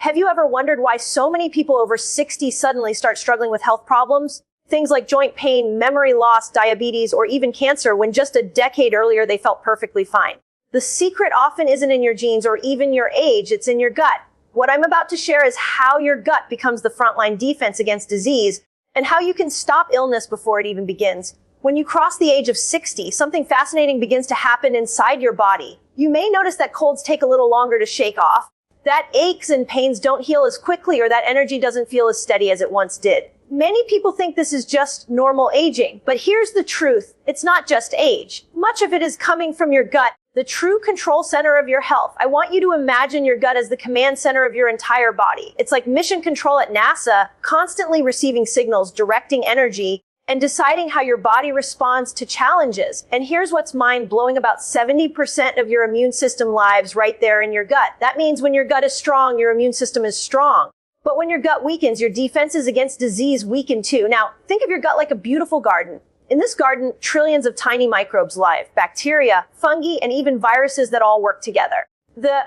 Have you ever wondered why so many people over 60 suddenly start struggling with health problems? Things like joint pain, memory loss, diabetes, or even cancer when just a decade earlier they felt perfectly fine. The secret often isn't in your genes or even your age, it's in your gut. What I'm about to share is how your gut becomes the frontline defense against disease and how you can stop illness before it even begins. When you cross the age of 60, something fascinating begins to happen inside your body. You may notice that colds take a little longer to shake off, that aches and pains don't heal as quickly, or that energy doesn't feel as steady as it once did. Many people think this is just normal aging, but here's the truth. It's not just age. Much of it is coming from your gut, the true control center of your health. I want you to imagine your gut as the command center of your entire body. It's like mission control at NASA, constantly receiving signals, directing energy, and deciding how your body responds to challenges. And here's what's mind-blowing: about 70% of your immune system lives right there in your gut. That means when your gut is strong, your immune system is strong. But when your gut weakens, your defenses against disease weaken too. Now, think of your gut like a beautiful garden. In this garden, trillions of tiny microbes live, bacteria, fungi, and even viruses that all work together. The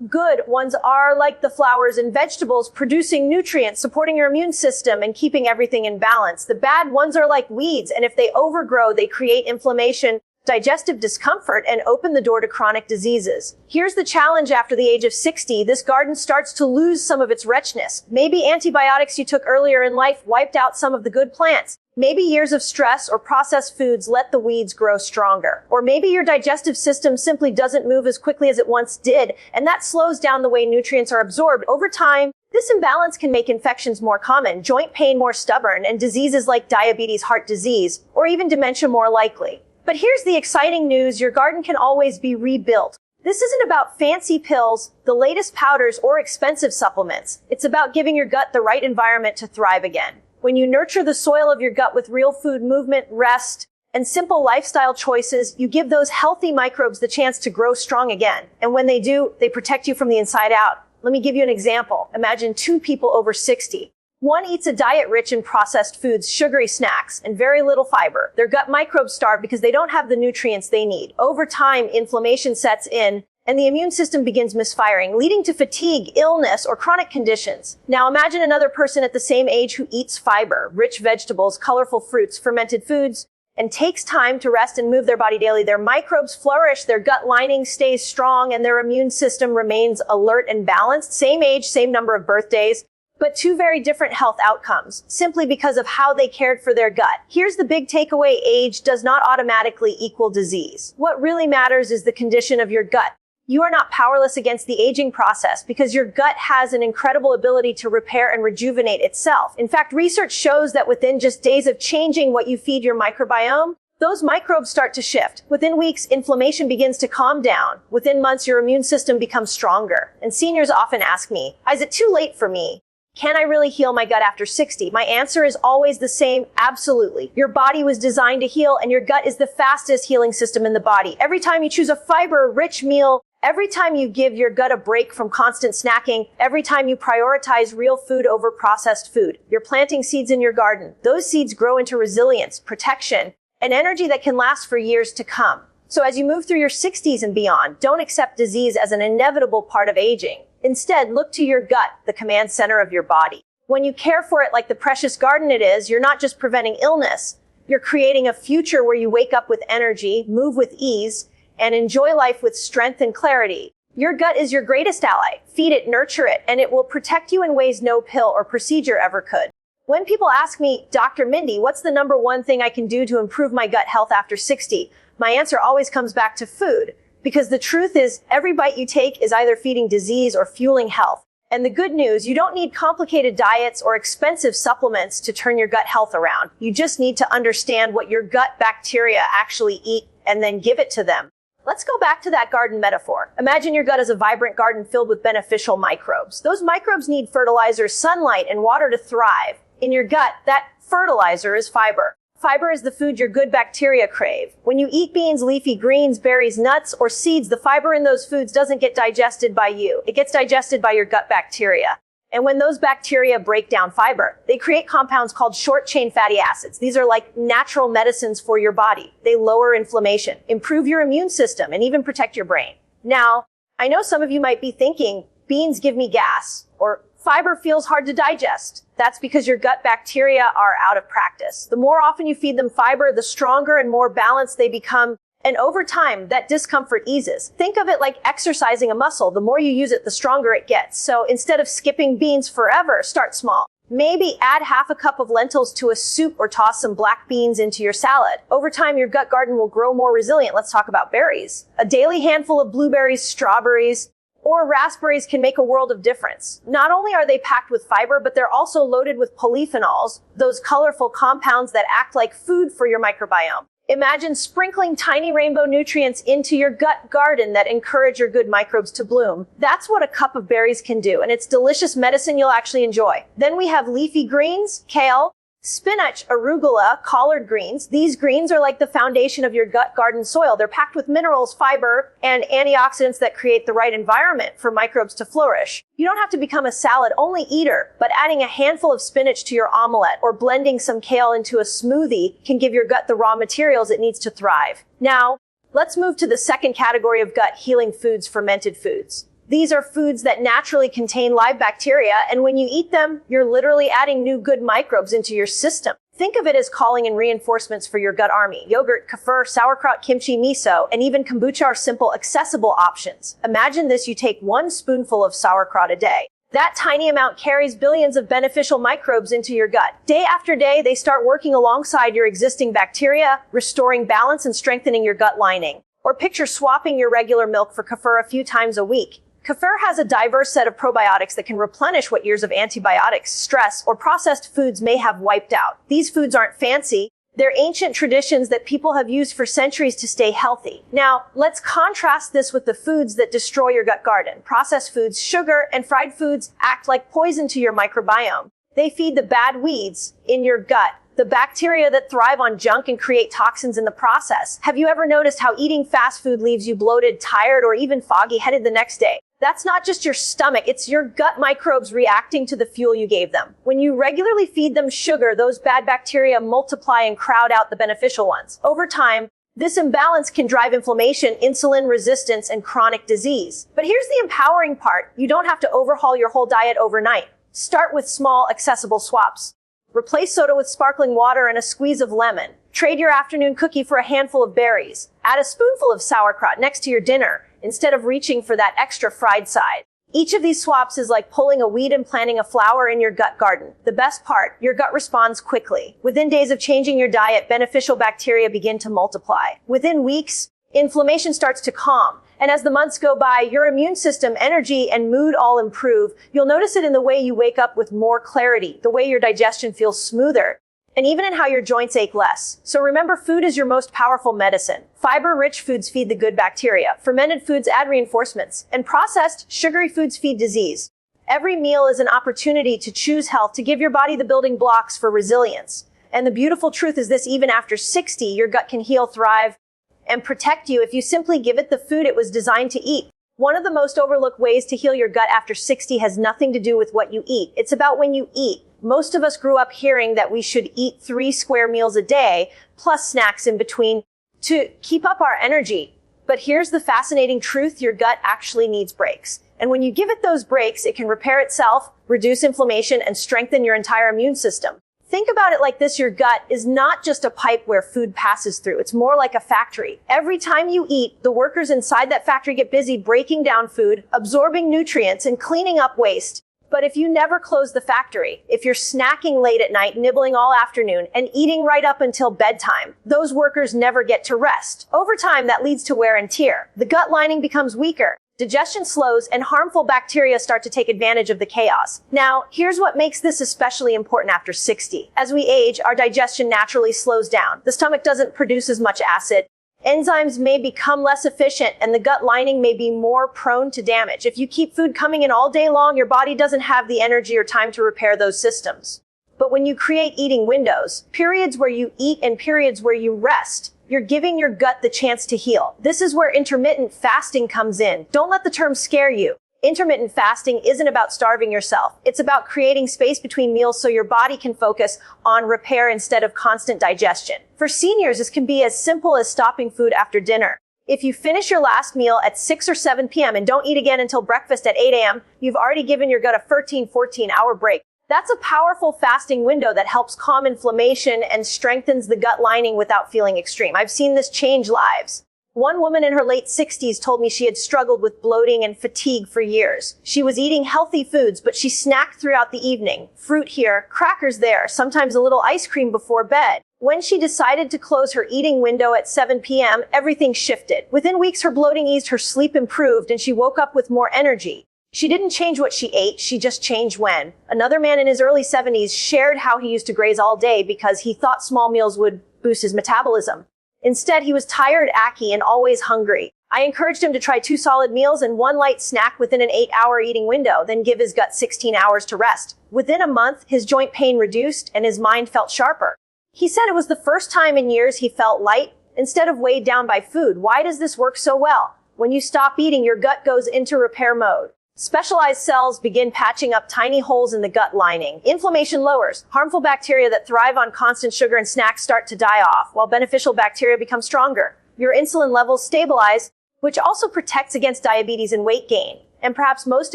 good ones are like the flowers and vegetables, producing nutrients, supporting your immune system, and keeping everything in balance. The bad ones are like weeds, and if they overgrow, they create inflammation, digestive discomfort, and open the door to chronic diseases. Here's the challenge: after the age of 60, this garden starts to lose some of its richness. Maybe antibiotics you took earlier in life wiped out some of the good plants. Maybe years of stress or processed foods let the weeds grow stronger. Or maybe your digestive system simply doesn't move as quickly as it once did, and that slows down the way nutrients are absorbed. Over time, this imbalance can make infections more common, joint pain more stubborn, and diseases like diabetes, heart disease, or even dementia more likely. But here's the exciting news: your garden can always be rebuilt. This isn't about fancy pills, the latest powders, or expensive supplements. It's about giving your gut the right environment to thrive again. When you nurture the soil of your gut with real food, movement, rest, and simple lifestyle choices, you give those healthy microbes the chance to grow strong again. And when they do, they protect you from the inside out. Let me give you an example. Imagine two people over 60. One eats a diet rich in processed foods, sugary snacks, and very little fiber. Their gut microbes starve because they don't have the nutrients they need. Over time, inflammation sets in, and the immune system begins misfiring, leading to fatigue, illness, or chronic conditions. Now imagine another person at the same age who eats fiber, rich vegetables, colorful fruits, fermented foods, and takes time to rest and move their body daily. Their microbes flourish, their gut lining stays strong, and their immune system remains alert and balanced. Same age, same number of birthdays, but two very different health outcomes, simply because of how they cared for their gut. Here's the big takeaway: age does not automatically equal disease. What really matters is the condition of your gut. You are not powerless against the aging process because your gut has an incredible ability to repair and rejuvenate itself. In fact, research shows that within just days of changing what you feed your microbiome, those microbes start to shift. Within weeks, inflammation begins to calm down. Within months, your immune system becomes stronger. And seniors often ask me, is it too late for me? Can I really heal my gut after 60? My answer is always the same: absolutely. Your body was designed to heal, and your gut is the fastest healing system in the body. Every time you choose a fiber-rich meal, every time you give your gut a break from constant snacking, every time you prioritize real food over processed food, you're planting seeds in your garden. Those seeds grow into resilience, protection, and energy that can last for years to come. So as you move through your 60s and beyond, don't accept disease as an inevitable part of aging. Instead, look to your gut, the command center of your body. When you care for it like the precious garden it is, you're not just preventing illness, you're creating a future where you wake up with energy, move with ease, and enjoy life with strength and clarity. Your gut is your greatest ally. Feed it, nurture it, and it will protect you in ways no pill or procedure ever could. When people ask me, Dr. Mindy, what's the number one thing I can do to improve my gut health after 60? My answer always comes back to food. Because the truth is, every bite you take is either feeding disease or fueling health. And the good news, you don't need complicated diets or expensive supplements to turn your gut health around. You just need to understand what your gut bacteria actually eat and then give it to them. Let's go back to that garden metaphor. Imagine your gut as a vibrant garden filled with beneficial microbes. Those microbes need fertilizer, sunlight, and water to thrive. In your gut, that fertilizer is fiber. Fiber is the food your good bacteria crave. When you eat beans, leafy greens, berries, nuts, or seeds, the fiber in those foods doesn't get digested by you. It gets digested by your gut bacteria. And when those bacteria break down fiber, they create compounds called short-chain fatty acids. These are like natural medicines for your body. They lower inflammation, improve your immune system, and even protect your brain. Now, I know some of you might be thinking, beans give me gas, Or fiber feels hard to digest. That's because your gut bacteria are out of practice. The more often you feed them fiber, the stronger and more balanced they become. And over time, that discomfort eases. Think of it like exercising a muscle. The more you use it, the stronger it gets. So instead of skipping beans forever, start small. Maybe add half a cup of lentils to a soup or toss some black beans into your salad. Over time, your gut garden will grow more resilient. Let's talk about berries. A daily handful of blueberries, strawberries, or raspberries can make a world of difference. Not only are they packed with fiber, but they're also loaded with polyphenols, those colorful compounds that act like food for your microbiome. Imagine sprinkling tiny rainbow nutrients into your gut garden that encourage your good microbes to bloom. That's what a cup of berries can do, and it's delicious medicine you'll actually enjoy. Then we have leafy greens, kale, spinach, arugula, collard greens. These greens are like the foundation of your gut garden soil. They're packed with minerals, fiber, and antioxidants that create the right environment for microbes to flourish. You don't have to become a salad-only eater, but adding a handful of spinach to your omelette or blending some kale into a smoothie can give your gut the raw materials it needs to thrive. Now, let's move to the second category of gut healing foods, fermented foods. These are foods that naturally contain live bacteria, and when you eat them, you're literally adding new good microbes into your system. Think of it as calling in reinforcements for your gut army. Yogurt, kefir, sauerkraut, kimchi, miso, and even kombucha are simple, accessible options. Imagine this: you take 1 spoonful of sauerkraut a day. That tiny amount carries billions of beneficial microbes into your gut. Day after day, they start working alongside your existing bacteria, restoring balance and strengthening your gut lining. Or picture swapping your regular milk for kefir a few times a week. Kefir has a diverse set of probiotics that can replenish what years of antibiotics, stress, or processed foods may have wiped out. These foods aren't fancy. They're ancient traditions that people have used for centuries to stay healthy. Now, let's contrast this with the foods that destroy your gut garden. Processed foods, sugar, and fried foods act like poison to your microbiome. They feed the bad weeds in your gut, the bacteria that thrive on junk and create toxins in the process. Have you ever noticed how eating fast food leaves you bloated, tired, or even foggy-headed the next day? That's not just your stomach, it's your gut microbes reacting to the fuel you gave them. When you regularly feed them sugar, those bad bacteria multiply and crowd out the beneficial ones. Over time, this imbalance can drive inflammation, insulin resistance, and chronic disease. But here's the empowering part: you don't have to overhaul your whole diet overnight. Start with small, accessible swaps. Replace soda with sparkling water and a squeeze of lemon. Trade your afternoon cookie for a handful of berries. Add a spoonful of sauerkraut next to your dinner, instead of reaching for that extra fried side. Each of these swaps is like pulling a weed and planting a flower in your gut garden. The best part: your gut responds quickly. Within days of changing your diet, beneficial bacteria begin to multiply. Within weeks, inflammation starts to calm. And as the months go by, your immune system, energy, and mood all improve. You'll notice it in the way you wake up with more clarity, the way your digestion feels smoother, and even in how your joints ache less. So remember, food is your most powerful medicine. Fiber-rich foods feed the good bacteria. Fermented foods add reinforcements. And processed, sugary foods feed disease. Every meal is an opportunity to choose health, to give your body the building blocks for resilience. And the beautiful truth is this: even after 60, your gut can heal, thrive, and protect you if you simply give it the food it was designed to eat. One of the most overlooked ways to heal your gut after 60 has nothing to do with what you eat. It's about when you eat. Most of us grew up hearing that we should eat 3 square meals a day, plus snacks in between, to keep up our energy. But here's the fascinating truth: your gut actually needs breaks. And when you give it those breaks, it can repair itself, reduce inflammation, and strengthen your entire immune system. Think about it like this: your gut is not just a pipe where food passes through. It's more like a factory. Every time you eat, the workers inside that factory get busy breaking down food, absorbing nutrients, and cleaning up waste. But if you never close the factory, if you're snacking late at night, nibbling all afternoon, and eating right up until bedtime, those workers never get to rest. Over time, that leads to wear and tear. The gut lining becomes weaker. Digestion slows, and harmful bacteria start to take advantage of the chaos. Now, here's what makes this especially important after 60. As we age, our digestion naturally slows down. The stomach doesn't produce as much acid. Enzymes may become less efficient, and the gut lining may be more prone to damage. If you keep food coming in all day long, your body doesn't have the energy or time to repair those systems. But when you create eating windows, periods where you eat and periods where you rest, you're giving your gut the chance to heal. This is where intermittent fasting comes in. Don't let the term scare you. Intermittent fasting isn't about starving yourself. It's about creating space between meals so your body can focus on repair instead of constant digestion. For seniors, this can be as simple as stopping food after dinner. If you finish your last meal at 6 or 7 p.m. and don't eat again until breakfast at 8 a.m., you've already given your gut a 14-hour break. That's a powerful fasting window that helps calm inflammation and strengthens the gut lining without feeling extreme. I've seen this change lives. One woman in her late 60s told me she had struggled with bloating and fatigue for years. She was eating healthy foods, but she snacked throughout the evening. Fruit here, crackers there, sometimes a little ice cream before bed. When she decided to close her eating window at 7 p.m., everything shifted. Within weeks, her bloating eased, her sleep improved, and she woke up with more energy. She didn't change what she ate, she just changed when. Another man in his early 70s shared how he used to graze all day because he thought small meals would boost his metabolism. Instead, he was tired, achy, and always hungry. I encouraged him to try 2 solid meals and 1 light snack within an 8-hour eating window, then give his gut 16 hours to rest. Within a month, his joint pain reduced and his mind felt sharper. He said it was the first time in years he felt light instead of weighed down by food. Why does this work so well? When you stop eating, your gut goes into repair mode. Specialized cells begin patching up tiny holes in the gut lining. Inflammation lowers. Harmful bacteria that thrive on constant sugar and snacks start to die off, while beneficial bacteria become stronger. Your insulin levels stabilize, which also protects against diabetes and weight gain. And perhaps most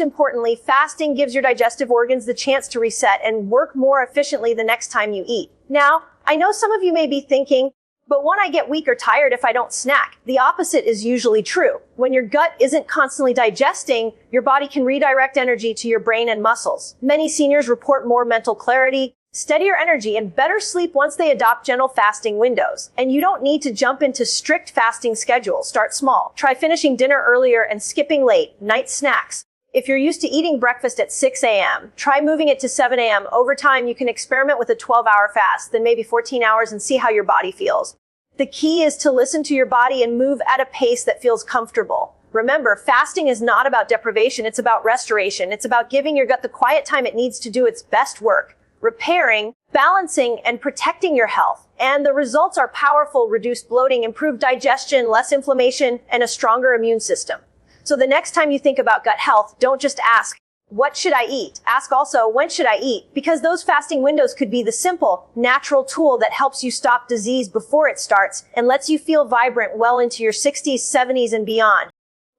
importantly, fasting gives your digestive organs the chance to reset and work more efficiently the next time you eat. Now, I know some of you may be thinking, but won't I get weak or tired if I don't snack? The opposite is usually true. When your gut isn't constantly digesting, your body can redirect energy to your brain and muscles. Many seniors report more mental clarity, steadier energy, and better sleep once they adopt gentle fasting windows. And you don't need to jump into strict fasting schedules. Start small. Try finishing dinner earlier and skipping late night snacks. If you're used to eating breakfast at 6 a.m., try moving it to 7 a.m. Over time, you can experiment with a 12-hour fast, then maybe 14 hours and see how your body feels. The key is to listen to your body and move at a pace that feels comfortable. Remember, fasting is not about deprivation, it's about restoration. It's about giving your gut the quiet time it needs to do its best work, repairing, balancing, and protecting your health. And the results are powerful: reduced bloating, improved digestion, less inflammation, and a stronger immune system. So the next time you think about gut health, don't just ask, what should I eat? Ask also, when should I eat? Because those fasting windows could be the simple, natural tool that helps you stop disease before it starts and lets you feel vibrant well into your 60s, 70s, and beyond.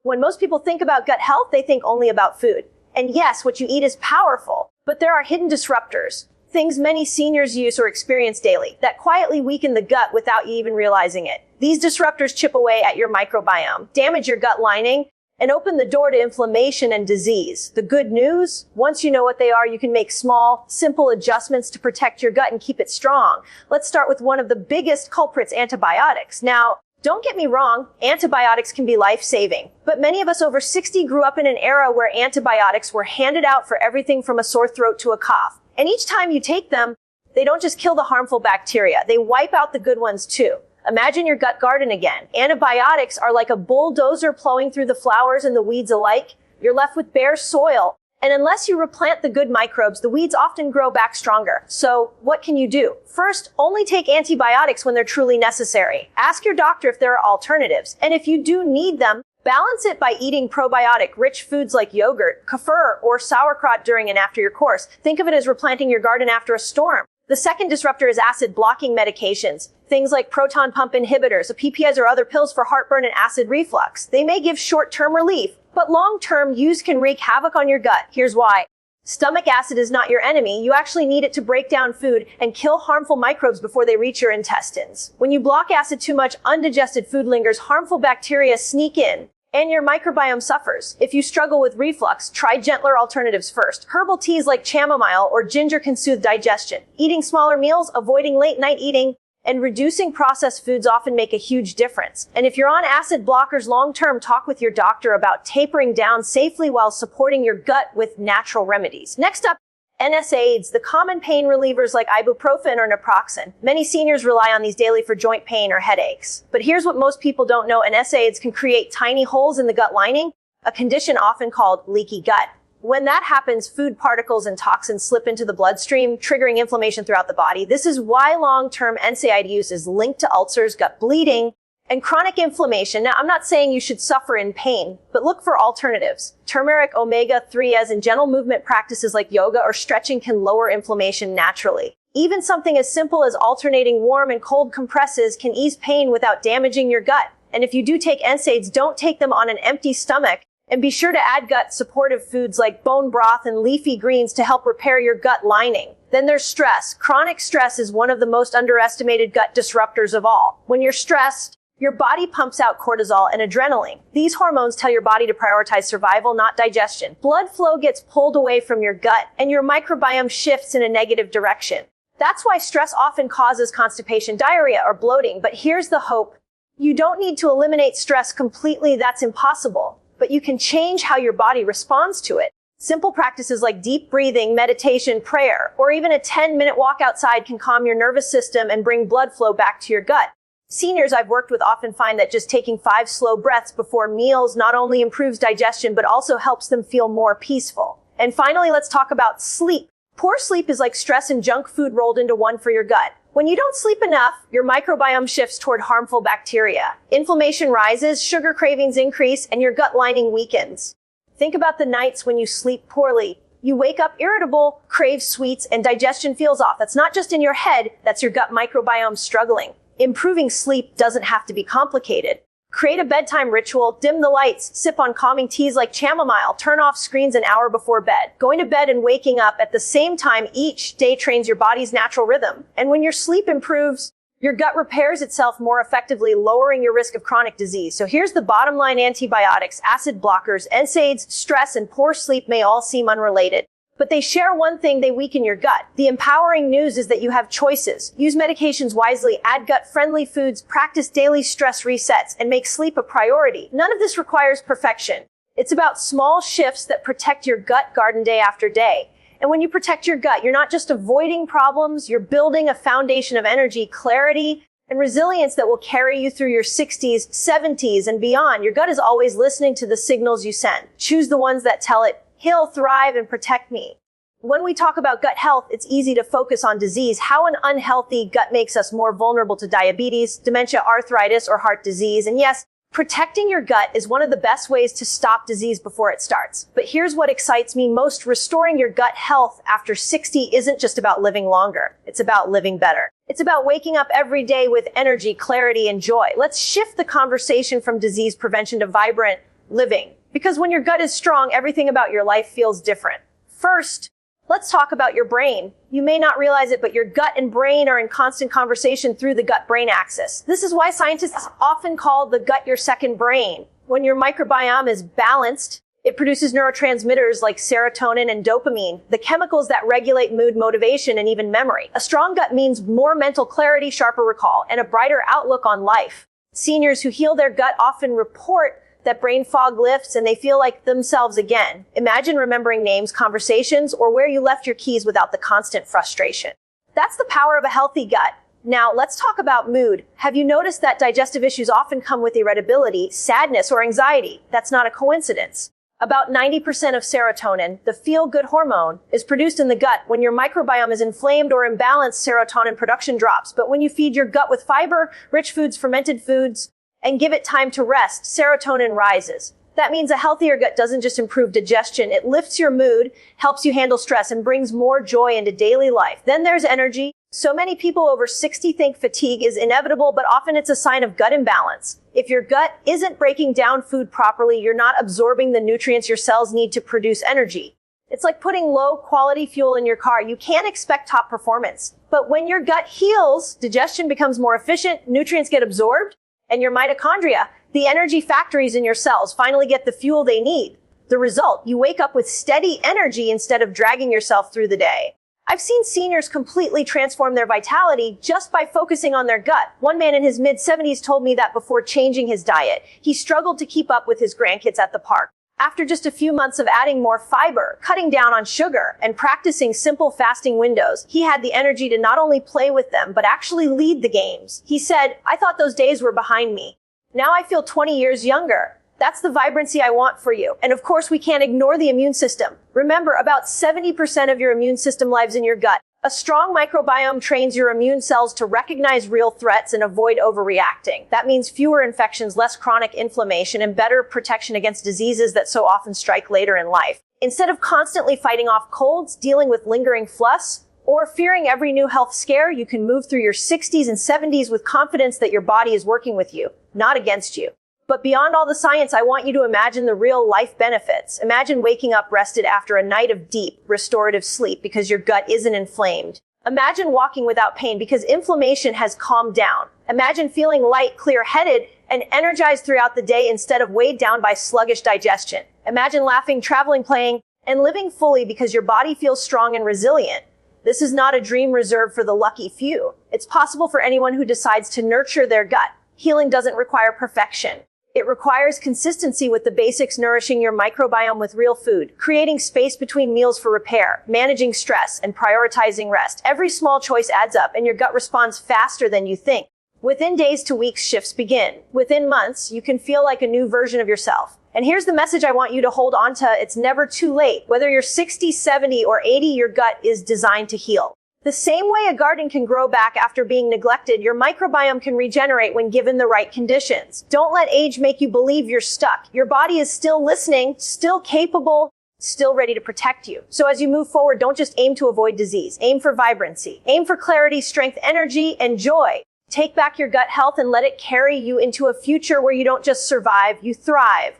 When most people think about gut health, they think only about food. And yes, what you eat is powerful, but there are hidden disruptors, things many seniors use or experience daily, that quietly weaken the gut without you even realizing it. These disruptors chip away at your microbiome, damage your gut lining, and open the door to inflammation and disease. The good news, once you know what they are, you can make small, simple adjustments to protect your gut and keep it strong. Let's start with one of the biggest culprits, antibiotics. Now, don't get me wrong, antibiotics can be life-saving, but many of us over 60 grew up in an era where antibiotics were handed out for everything from a sore throat to a cough. And each time you take them, they don't just kill the harmful bacteria, they wipe out the good ones too. Imagine your gut garden again. Antibiotics are like a bulldozer plowing through the flowers and the weeds alike. You're left with bare soil. And unless you replant the good microbes, the weeds often grow back stronger. So what can you do? First, only take antibiotics when they're truly necessary. Ask your doctor if there are alternatives. And if you do need them, balance it by eating probiotic-rich foods like yogurt, kefir, or sauerkraut during and after your course. Think of it as replanting your garden after a storm. The second disruptor is acid-blocking medications. Things like proton pump inhibitors, PPIs, or other pills for heartburn and acid reflux. They may give short-term relief, but long-term use can wreak havoc on your gut. Here's why. Stomach acid is not your enemy. You actually need it to break down food and kill harmful microbes before they reach your intestines. When you block acid too much, undigested food lingers, harmful bacteria sneak in, and your microbiome suffers. If you struggle with reflux, try gentler alternatives first. Herbal teas like chamomile or ginger can soothe digestion. Eating smaller meals, avoiding late-night eating, and reducing processed foods often make a huge difference. And if you're on acid blockers long-term, talk with your doctor about tapering down safely while supporting your gut with natural remedies. Next up, NSAIDs, the common pain relievers like ibuprofen or naproxen. Many seniors rely on these daily for joint pain or headaches. But here's what most people don't know. NSAIDs can create tiny holes in the gut lining, a condition often called leaky gut. When that happens, food particles and toxins slip into the bloodstream, triggering inflammation throughout the body. This is why long-term NSAID use is linked to ulcers, gut bleeding, and chronic inflammation. Now, I'm not saying you should suffer in pain, but look for alternatives. Turmeric, omega-3s, and gentle movement practices like yoga or stretching can lower inflammation naturally. Even something as simple as alternating warm and cold compresses can ease pain without damaging your gut. And if you do take NSAIDs, don't take them on an empty stomach. And be sure to add gut supportive foods like bone broth and leafy greens to help repair your gut lining. Then there's stress. Chronic stress is one of the most underestimated gut disruptors of all. When you're stressed, your body pumps out cortisol and adrenaline. These hormones tell your body to prioritize survival, not digestion. Blood flow gets pulled away from your gut, and your microbiome shifts in a negative direction. That's why stress often causes constipation, diarrhea, or bloating. But here's the hope. You don't need to eliminate stress completely. That's impossible. But you can change how your body responds to it. Simple practices like deep breathing, meditation, prayer, or even a 10-minute walk outside can calm your nervous system and bring blood flow back to your gut. Seniors I've worked with often find that just taking 5 slow breaths before meals not only improves digestion, but also helps them feel more peaceful. And finally, let's talk about sleep. Poor sleep is like stress and junk food rolled into one for your gut. When you don't sleep enough, your microbiome shifts toward harmful bacteria. Inflammation rises, sugar cravings increase, and your gut lining weakens. Think about the nights when you sleep poorly. You wake up irritable, crave sweets, and digestion feels off. That's not just in your head, that's your gut microbiome struggling. Improving sleep doesn't have to be complicated. Create a bedtime ritual, dim the lights, sip on calming teas like chamomile, turn off screens an hour before bed. Going to bed and waking up at the same time each day trains your body's natural rhythm. And when your sleep improves, your gut repairs itself more effectively, lowering your risk of chronic disease. So here's the bottom line: antibiotics, acid blockers, NSAIDs, stress, and poor sleep may all seem unrelated, but they share one thing: they weaken your gut. The empowering news is that you have choices. Use medications wisely, add gut-friendly foods, practice daily stress resets, and make sleep a priority. None of this requires perfection. It's about small shifts that protect your gut garden day after day. And when you protect your gut, you're not just avoiding problems, you're building a foundation of energy, clarity, and resilience that will carry you through your 60s, 70s, and beyond. Your gut is always listening to the signals you send. Choose the ones that tell it, heal, thrive, and protect me. When we talk about gut health, it's easy to focus on disease, how an unhealthy gut makes us more vulnerable to diabetes, dementia, arthritis, or heart disease. And yes, protecting your gut is one of the best ways to stop disease before it starts. But here's what excites me most: restoring your gut health after 60 isn't just about living longer. It's about living better. It's about waking up every day with energy, clarity, and joy. Let's shift the conversation from disease prevention to vibrant living. Because when your gut is strong, everything about your life feels different. First, let's talk about your brain. You may not realize it, but your gut and brain are in constant conversation through the gut-brain axis. This is why scientists often call the gut your second brain. When your microbiome is balanced, it produces neurotransmitters like serotonin and dopamine, the chemicals that regulate mood, motivation, and even memory. A strong gut means more mental clarity, sharper recall, and a brighter outlook on life. Seniors who heal their gut often report that brain fog lifts and they feel like themselves again. Imagine remembering names, conversations, or where you left your keys without the constant frustration. That's the power of a healthy gut. Now, let's talk about mood. Have you noticed that digestive issues often come with irritability, sadness, or anxiety? That's not a coincidence. About 90% of serotonin, the feel-good hormone, is produced in the gut. When your microbiome is inflamed or imbalanced, serotonin production drops. But when you feed your gut with fiber, rich foods, fermented foods, and give it time to rest, serotonin rises. That means a healthier gut doesn't just improve digestion, it lifts your mood, helps you handle stress, and brings more joy into daily life. Then there's energy. So many people over 60 think fatigue is inevitable, but often it's a sign of gut imbalance. If your gut isn't breaking down food properly, you're not absorbing the nutrients your cells need to produce energy. It's like putting low-quality fuel in your car. You can't expect top performance. But when your gut heals, digestion becomes more efficient, nutrients get absorbed, and your mitochondria, the energy factories in your cells, finally get the fuel they need. The result, you wake up with steady energy instead of dragging yourself through the day. I've seen seniors completely transform their vitality just by focusing on their gut. One man in his mid-70s told me that before changing his diet, he struggled to keep up with his grandkids at the park. After just a few months of adding more fiber, cutting down on sugar, and practicing simple fasting windows, he had the energy to not only play with them, but actually lead the games. He said, "I thought those days were behind me. Now I feel 20 years younger." That's the vibrancy I want for you. And of course, we can't ignore the immune system. Remember, about 70% of your immune system lives in your gut. A strong microbiome trains your immune cells to recognize real threats and avoid overreacting. That means fewer infections, less chronic inflammation, and better protection against diseases that so often strike later in life. Instead of constantly fighting off colds, dealing with lingering flus, Or fearing every new health scare, you can move through your 60s and 70s with confidence that your body is working with you, not against you. But beyond all the science, I want you to imagine the real life benefits. Imagine waking up rested after a night of deep, restorative sleep because your gut isn't inflamed. Imagine walking without pain because inflammation has calmed down. Imagine feeling light, clear-headed, and energized throughout the day instead of weighed down by sluggish digestion. Imagine laughing, traveling, playing, and living fully because your body feels strong and resilient. This is not a dream reserved for the lucky few. It's possible for anyone who decides to nurture their gut. Healing doesn't require perfection. It requires consistency with the basics, nourishing your microbiome with real food, creating space between meals for repair, managing stress, and prioritizing rest. Every small choice adds up, and your gut responds faster than you think. Within days to weeks, shifts begin. Within months, you can feel like a new version of yourself. And here's the message I want you to hold on to. It's never too late. Whether you're 60, 70, or 80, your gut is designed to heal. The same way a garden can grow back after being neglected, your microbiome can regenerate when given the right conditions. Don't let age make you believe you're stuck. Your body is still listening, still capable, still ready to protect you. So as you move forward, don't just aim to avoid disease. Aim for vibrancy. Aim for clarity, strength, energy, and joy. Take back your gut health and let it carry you into a future where you don't just survive, you thrive.